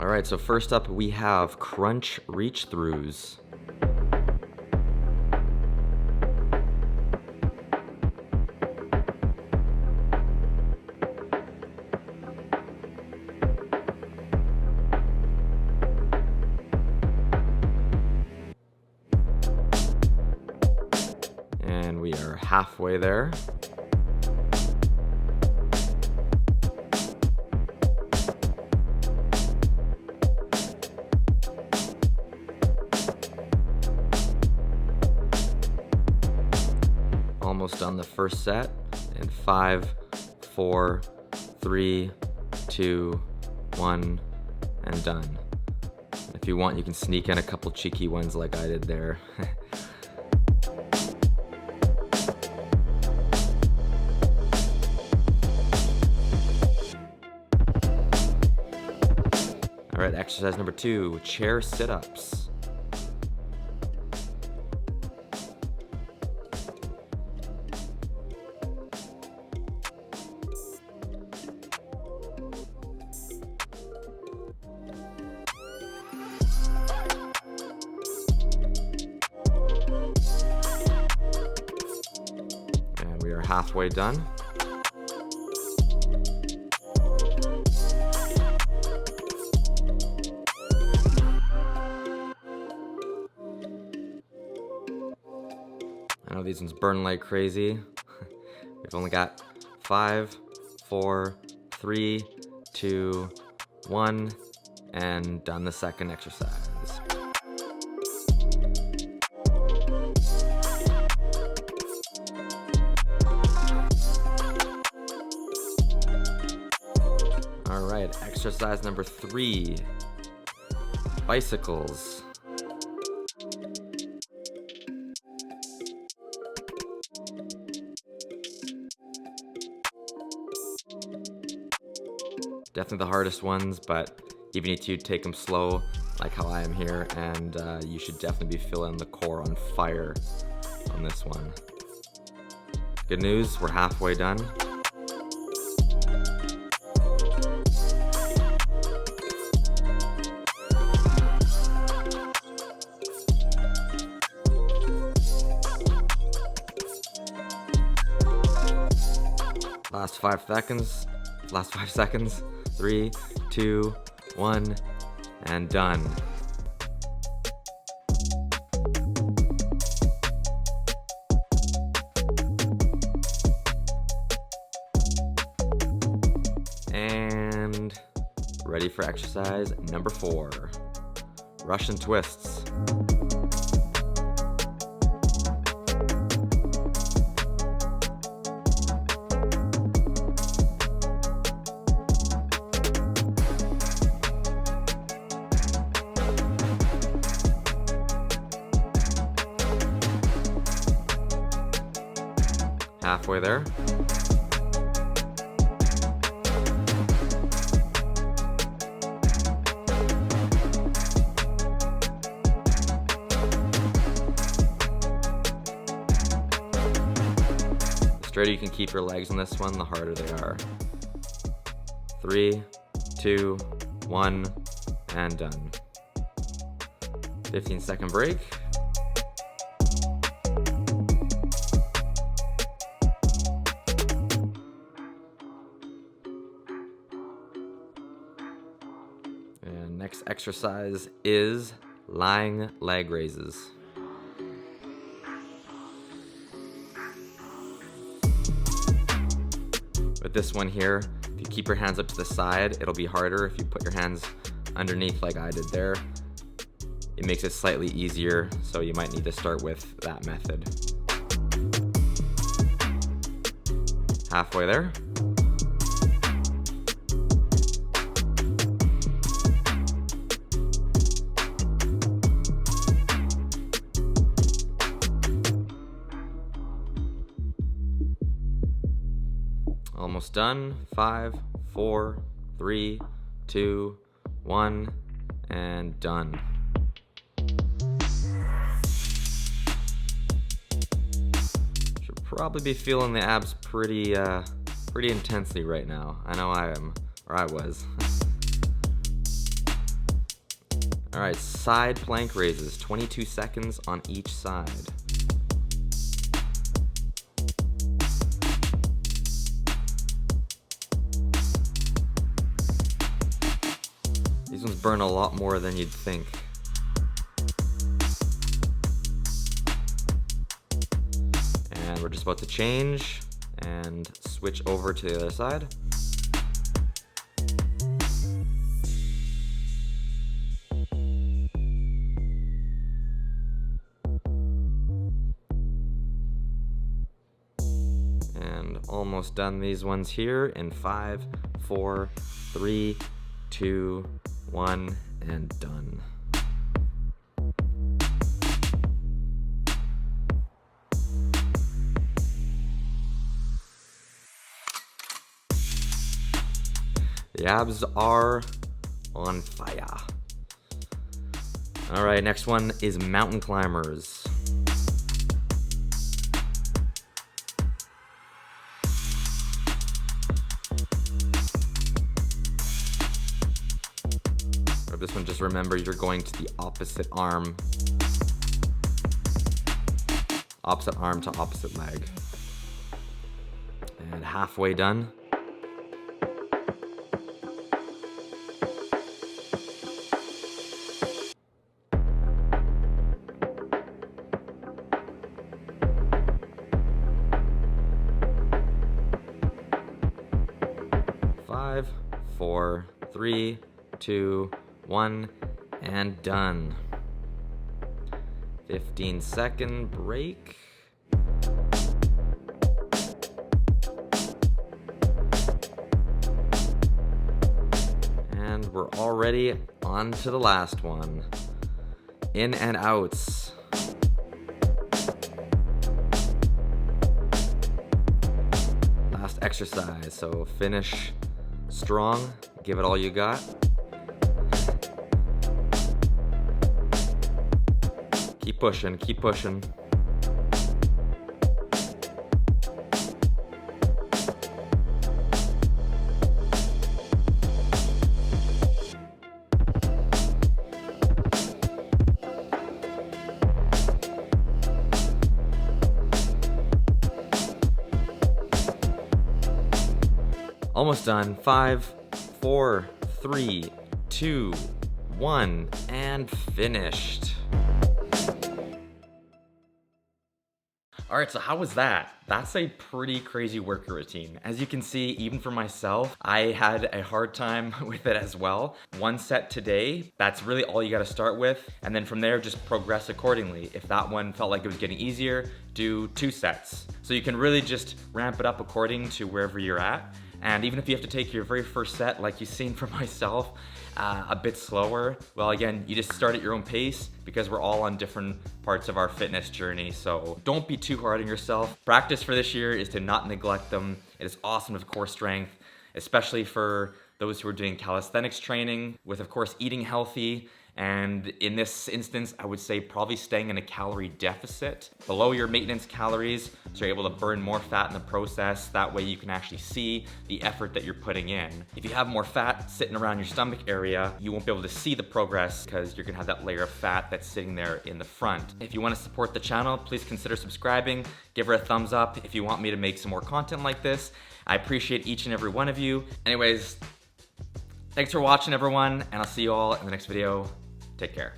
All right, so first up we have crunch reach throughs. And we are halfway there. Almost done the first set in 5, 4, 3, 2, 1, and done. If you want, you can sneak in a couple cheeky ones like I did there. All right, exercise number 2, chair sit-ups. And we are halfway done. I know these ones burn like crazy. We've only got 5, 4, 3, 2, 1, and done the second exercise. All right, exercise number 3, bicycles. Definitely the hardest ones, but you need to take them slow, like how I am here, and you should definitely be feeling the core on fire on this one. Good news, we're halfway done. Last 5 seconds. 3, 2, 1, and done. And ready for exercise number 4, Russian twists. Halfway there. The straighter you can keep your legs on this one, the harder they are. 3, 2, 1, and done. 15-second break. And next exercise is lying leg raises. With this one here, if you keep your hands up to the side, it'll be harder. If you put your hands underneath like I did there, it makes it slightly easier, so you might need to start with that method. Halfway there. Almost done. 5, 4, 3, 2, 1, and done. Should probably be feeling the abs pretty intensely right now. I know I am, or I was. All right, side plank raises, 22 seconds on each side. These ones burn a lot more than you'd think. And we're just about to change and switch over to the other side. And almost done these ones here in 5, 4, 3, 2, 1, and done. The abs are on fire. All right, next one is mountain climbers. For this one, just remember you're going to the opposite arm. Opposite arm to opposite leg. And halfway done. Five, 4, 3, 2, 1, and done. 15-second break. And we're already on to the last one. In and outs. Last exercise, so finish strong, give it all you got. Keep pushing, keep pushing. Almost done. 5, 4, 3, 2, 1, and finished. All right, so how was that? That's a pretty crazy workout routine. As you can see, even for myself, I had a hard time with it as well. 1 set today, that's really all you gotta start with. And then from there, just progress accordingly. If that one felt like it was getting easier, do 2 sets. So you can really just ramp it up according to wherever you're at. And even if you have to take your very first set, like you've seen from myself, a bit slower, well, again, you just start at your own pace because we're all on different parts of our fitness journey. So don't be too hard on yourself. Practice for this year is to not neglect them. It is awesome with core strength, especially for those who are doing calisthenics training with, of course, eating healthy. And in this instance, I would say probably staying in a calorie deficit below your maintenance calories so you're able to burn more fat in the process. That way you can actually see the effort that you're putting in. If you have more fat sitting around your stomach area, you won't be able to see the progress because you're gonna have that layer of fat that's sitting there in the front. If you wanna support the channel, please consider subscribing, give her a thumbs up if you want me to make some more content like this. I appreciate each and every one of you. Anyways, thanks for watching, everyone, and I'll see you all in the next video. Take care.